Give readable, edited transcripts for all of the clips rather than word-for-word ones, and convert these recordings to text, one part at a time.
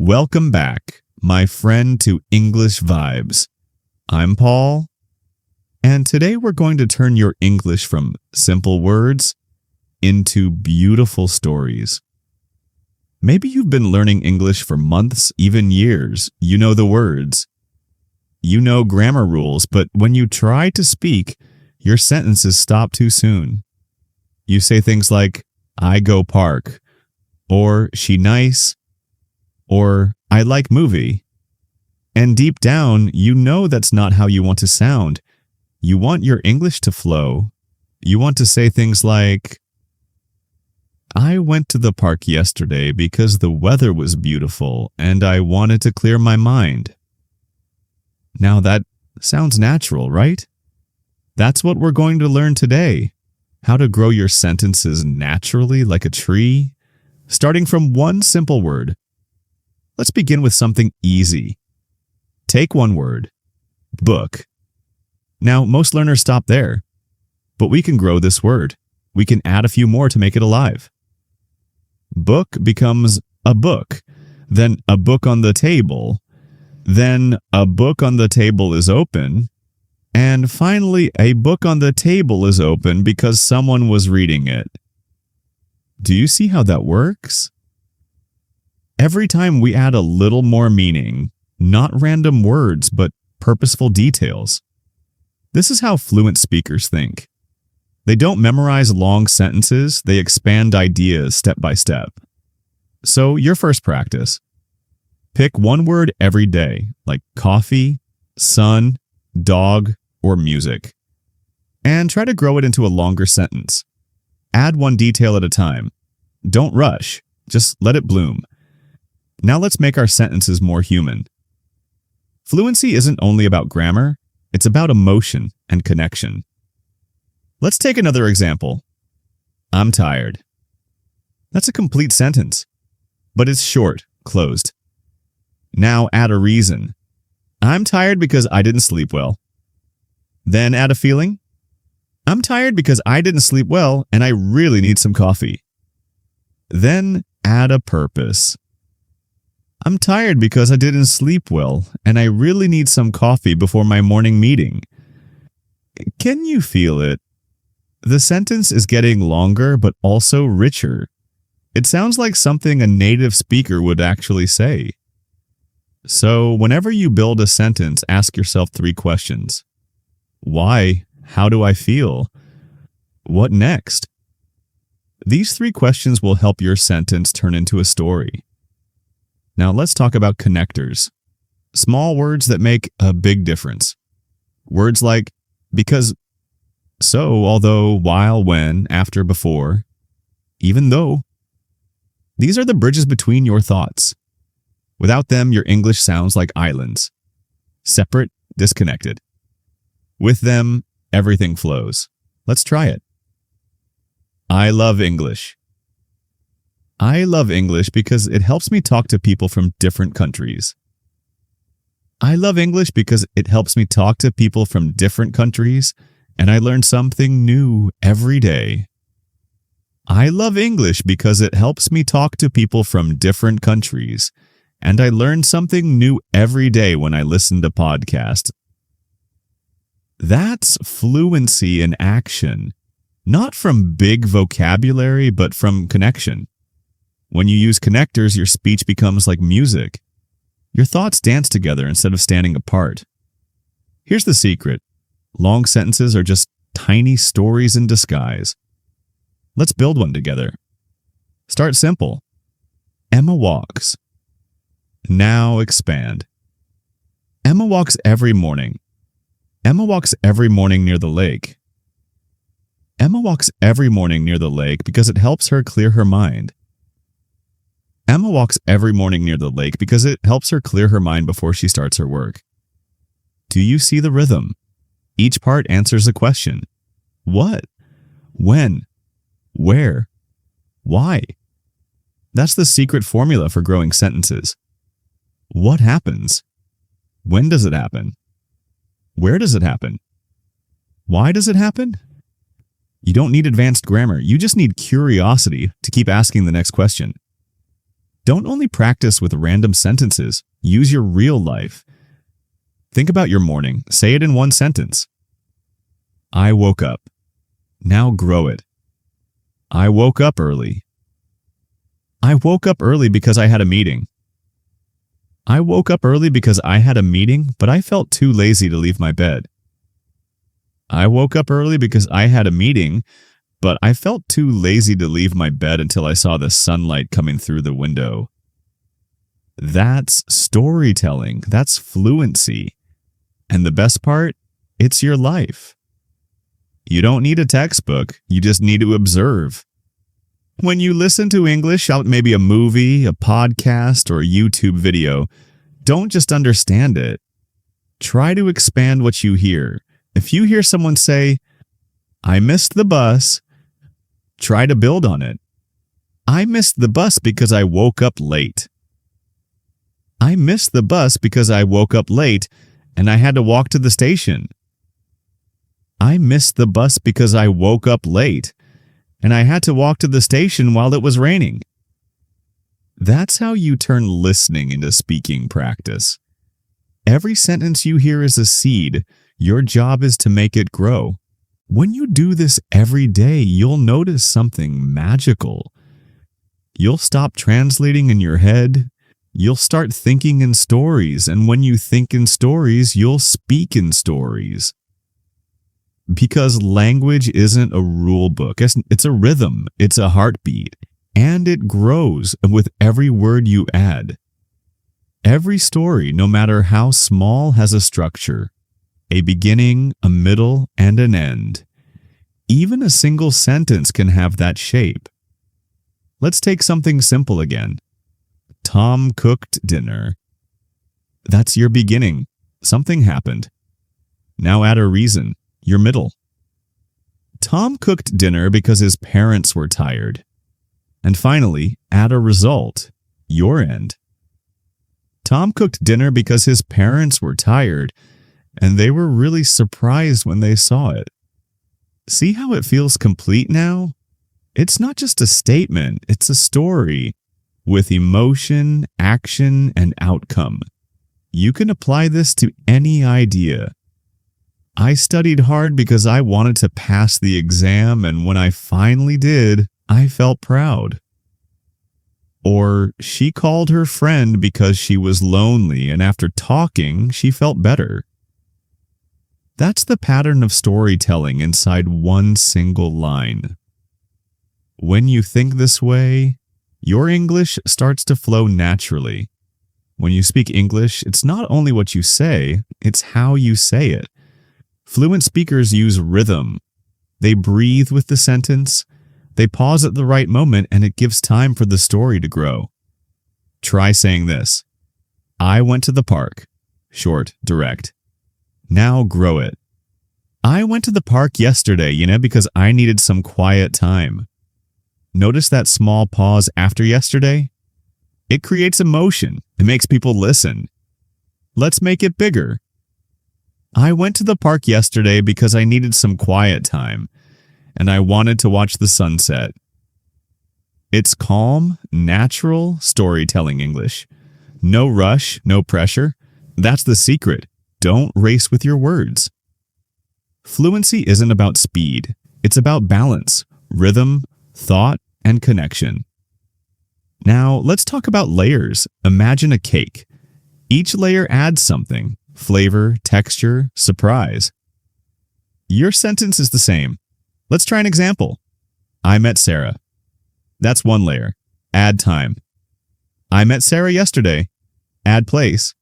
Welcome back, my friend, to English Vibes. I'm Paul, and today we're going to turn your English from simple words into beautiful stories. Maybe you've been learning English for months, even years. You know the words. You know grammar rules, but when you try to speak, your sentences stop too soon. You say things like, I go park, or she nice, or I like movie. And deep down, you know that's not how you want to sound. You want your English to flow. You want to say things like, I went to the park yesterday because the weather was beautiful and I wanted to clear my mind. Now that sounds natural, right? That's what we're going to learn today. How to grow your sentences naturally like a tree, starting from one simple word. Let's begin with something easy. Take one word, book. Now, most learners stop there, but we can grow this word. We can add a few more to make it alive. Book becomes a book, then a book on the table, then a book on the table is open, and finally a book on the table is open because someone was reading it. Do you see how that works? Every time we add a little more meaning, not random words, but purposeful details. This is how fluent speakers think. They don't memorize long sentences, they expand ideas step by step. So, your first practice. Pick one word every day, like coffee, sun, dog, or music. And try to grow it into a longer sentence. Add one detail at a time. Don't rush, just let it bloom. Now let's make our sentences more human. Fluency isn't only about grammar, it's about emotion and connection. Let's take another example. I'm tired. That's a complete sentence, but it's short, closed. Now add a reason. I'm tired because I didn't sleep well. Then add a feeling. I'm tired because I didn't sleep well and I really need some coffee. Then add a purpose. I'm tired because I didn't sleep well and I really need some coffee before my morning meeting. Can you feel it? The sentence is getting longer but also richer. It sounds like something a native speaker would actually say. So, whenever you build a sentence, ask yourself 3 questions. Why? How do I feel? What next? These 3 questions will help your sentence turn into a story. Now, let's talk about connectors. Small words that make a big difference. Words like because, so, although, while, when, after, before, even though. These are the bridges between your thoughts. Without them, your English sounds like islands. Separate, disconnected. With them, everything flows. Let's try it. I love English. I love English because it helps me talk to people from different countries. I love English because it helps me talk to people from different countries and I learn something new every day. I love English because it helps me talk to people from different countries, and I learn something new every day when I listen to podcasts. That's fluency in action, not from big vocabulary, but from connection. When you use connectors, your speech becomes like music. Your thoughts dance together instead of standing apart. Here's the secret. Long sentences are just tiny stories in disguise. Let's build one together. Start simple. Emma walks. Now expand. Emma walks every morning. Emma walks every morning near the lake. Emma walks every morning near the lake because it helps her clear her mind. Emma walks every morning near the lake because it helps her clear her mind before she starts her work. Do you see the rhythm? Each part answers a question. What? When? Where? Why? That's the secret formula for growing sentences. What happens? When does it happen? Where does it happen? Why does it happen? You don't need advanced grammar. You just need curiosity to keep asking the next question. Don't only practice with random sentences. Use your real life. Think about your morning. Say it in one sentence. I woke up. Now grow it. I woke up early. I woke up early because I had a meeting. I woke up early because I had a meeting, but I felt too lazy to leave my bed. I woke up early because I had a meeting, but I felt too lazy to leave my bed until I saw the sunlight coming through the window. That's storytelling. That's fluency. And the best part, it's your life. You don't need a textbook. You just need to observe. When you listen to English out maybe a movie, a podcast, or a YouTube video, don't just understand it. Try to expand what you hear. If you hear someone say, I missed the bus, try to build on it. I missed the bus because I woke up late. I missed the bus because I woke up late and I had to walk to the station. I missed the bus because I woke up late and I had to walk to the station while it was raining. That's how you turn listening into speaking practice. Every sentence you hear is a seed. Your job is to make it grow. When you do this every day, you'll notice something magical. You'll stop translating in your head. You'll start thinking in stories, and when you think in stories, you'll speak in stories. Because language isn't a rule book. It's a rhythm. It's a heartbeat. And it grows with every word you add. Every story, no matter how small, has a structure. A beginning, a middle, and an end. Even a single sentence can have that shape. Let's take something simple again. Tom cooked dinner. That's your beginning. Something happened. Now add a reason. Your middle. Tom cooked dinner because his parents were tired. And finally, add a result. Your end. Tom cooked dinner because his parents were tired, and they were really surprised when they saw it. See how it feels complete now? It's not just a statement, it's a story with emotion, action, and outcome. You can apply this to any idea. I studied hard because I wanted to pass the exam, and when I finally did, I felt proud. Or she called her friend because she was lonely, and after talking, she felt better. That's the pattern of storytelling inside one single line. When you think this way, your English starts to flow naturally. When you speak English, it's not only what you say, it's how you say it. Fluent speakers use rhythm. They breathe with the sentence, they pause at the right moment, and it gives time for the story to grow. Try saying this. I went to the park. Short, direct. Now grow it. I went to the park yesterday, because I needed some quiet time. Notice that small pause after yesterday? It creates emotion. It makes people listen. Let's make it bigger. I went to the park yesterday because I needed some quiet time, and I wanted to watch the sunset. It's calm, natural storytelling English. No rush, no pressure. That's the secret. Don't race with your words. Fluency isn't about speed. It's about balance, rhythm, thought, and connection. Now, let's talk about layers. Imagine a cake. Each layer adds something. Flavor, texture, surprise. Your sentence is the same. Let's try an example. I met Sarah. That's one layer. Add time. I met Sarah yesterday. Add place.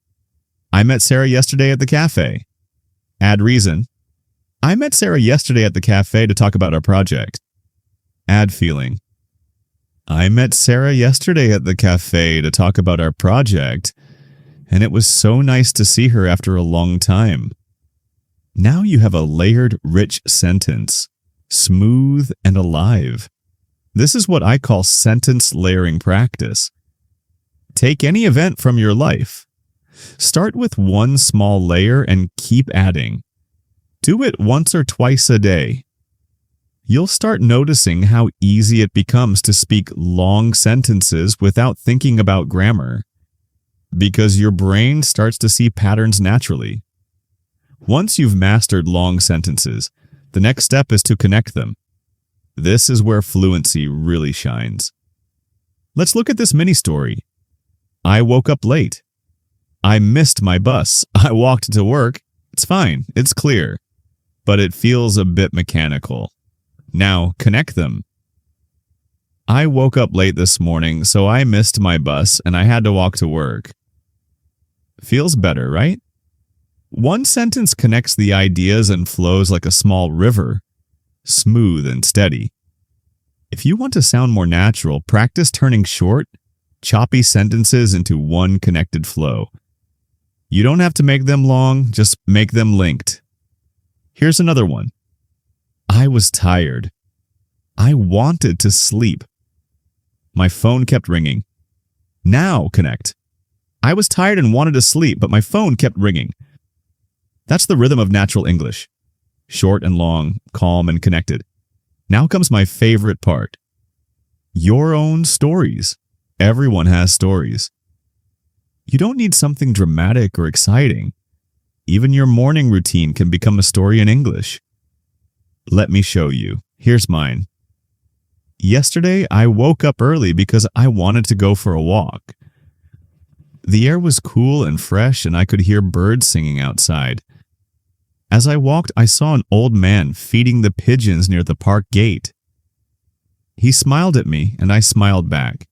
I met Sarah yesterday at the cafe. Add reason. I met Sarah yesterday at the cafe to talk about our project. Add feeling. I met Sarah yesterday at the cafe to talk about our project, and it was so nice to see her after a long time. Now you have a layered, rich sentence, smooth and alive. This is what I call sentence layering practice. Take any event from your life. Start with one small layer and keep adding. Do it once or twice a day. you'll start noticing how easy it becomes to speak long sentences without thinking about grammar, because your brain starts to see patterns naturally. Once you've mastered long sentences, the next step is to connect them. This is where fluency really shines. Let's look at this mini story. I woke up late. I missed my bus. I walked to work. It's fine. It's clear. But it feels a bit mechanical. Now, connect them. I woke up late this morning, so I missed my bus and I had to walk to work. Feels better, right? One sentence connects the ideas and flows like a small river, smooth and steady. If you want to sound more natural, practice turning short, choppy sentences into one connected flow. You don't have to make them long, just make them linked. Here's another one. I was tired. I wanted to sleep. My phone kept ringing. Now connect. I was tired and wanted to sleep, but my phone kept ringing. That's the rhythm of natural English. Short and long, calm and connected. Now comes my favorite part. Your own stories. Everyone has stories. You don't need something dramatic or exciting. Even your morning routine can become a story in English. Let me show you. Here's mine. Yesterday, I woke up early because I wanted to go for a walk. The air was cool and fresh, and I could hear birds singing outside. As I walked, I saw an old man feeding the pigeons near the park gate. He smiled at me, and I smiled back.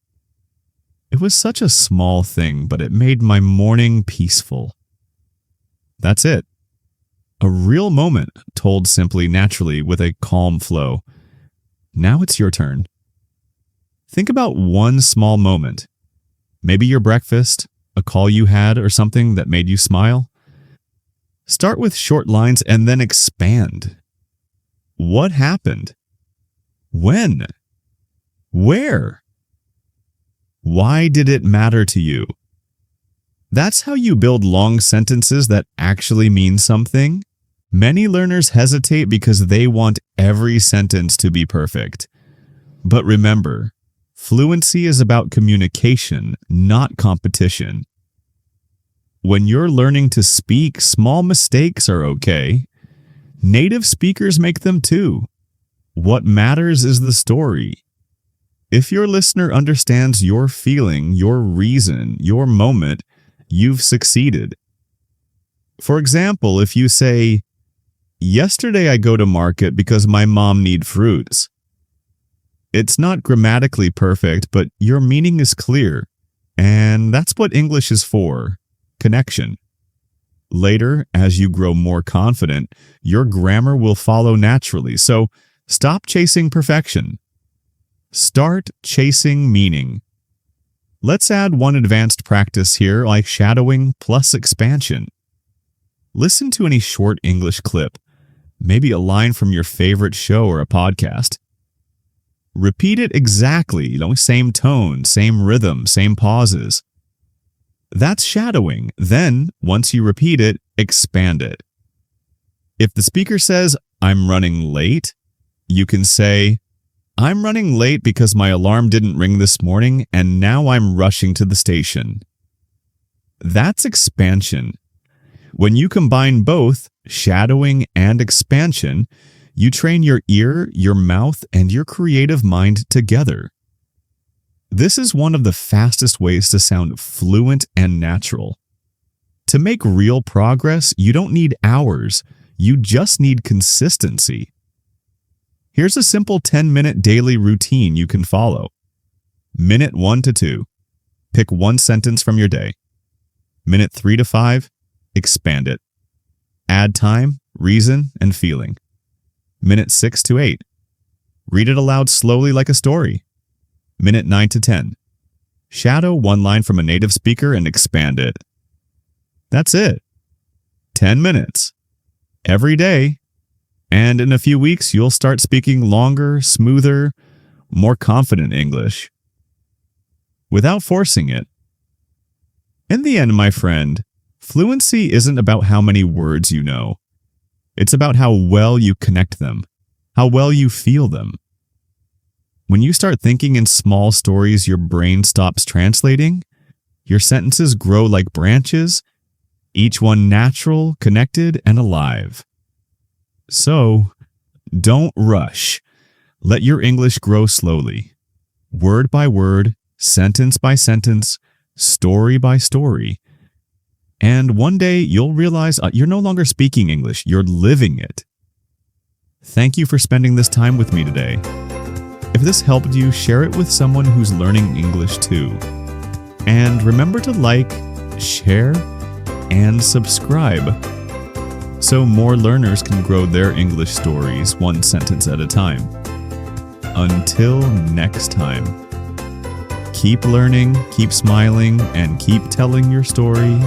It was such a small thing, but it made my morning peaceful. That's it. A real moment told simply, naturally, with a calm flow. Now it's your turn. Think about one small moment. Maybe your breakfast, a call you had, or something that made you smile. Start with short lines and then expand. What happened? When? Where? Why did it matter to you? That's how you build long sentences that actually mean something. Many learners hesitate because they want every sentence to be perfect. But remember, fluency is about communication, not competition. When you're learning to speak, small mistakes are okay. Native speakers make them too. What matters is the story. If your listener understands your feeling, your reason, your moment, you've succeeded. For example, if you say, "Yesterday I go to market because my mom need fruits." It's not grammatically perfect, but your meaning is clear. And that's what English is for. Connection. Later, as you grow more confident, your grammar will follow naturally. So stop chasing perfection. Start chasing meaning. Let's add one advanced practice here, like shadowing plus expansion. Listen to any short English clip, maybe a line from your favorite show or a podcast. Repeat it exactly, same tone, same rhythm, same pauses. That's shadowing. Then, once you repeat it, expand it. If the speaker says, "I'm running late," you can say, "I'm running late because my alarm didn't ring this morning and now I'm rushing to the station." That's expansion. When you combine both, shadowing and expansion, you train your ear, your mouth, and your creative mind together. This is one of the fastest ways to sound fluent and natural. To make real progress, you don't need hours. You just need consistency. Here's a simple 10-minute daily routine you can follow. Minute 1 to 2. Pick one sentence from your day. Minute 3 to 5. Expand it. Add time, reason, and feeling. Minute 6 to 8. Read it aloud slowly like a story. Minute 9 to 10. Shadow one line from a native speaker and expand it. That's it. 10 minutes. Every day. And in a few weeks, you'll start speaking longer, smoother, more confident English. Without forcing it. In the end, my friend, fluency isn't about how many words you know. It's about how well you connect them, how well you feel them. When you start thinking in small stories your brain stops translating, your sentences grow like branches, each one natural, connected, and alive. So, don't rush. Let your English grow slowly, word by word, sentence by sentence, story by story. And one day you'll realize you're no longer speaking English, you're living it. Thank you for spending this time with me today. If this helped you, share it with someone who's learning English too. And remember to like, share, and subscribe so more learners can grow their English stories one sentence at a time. Until next time, keep learning, keep smiling, and keep telling your story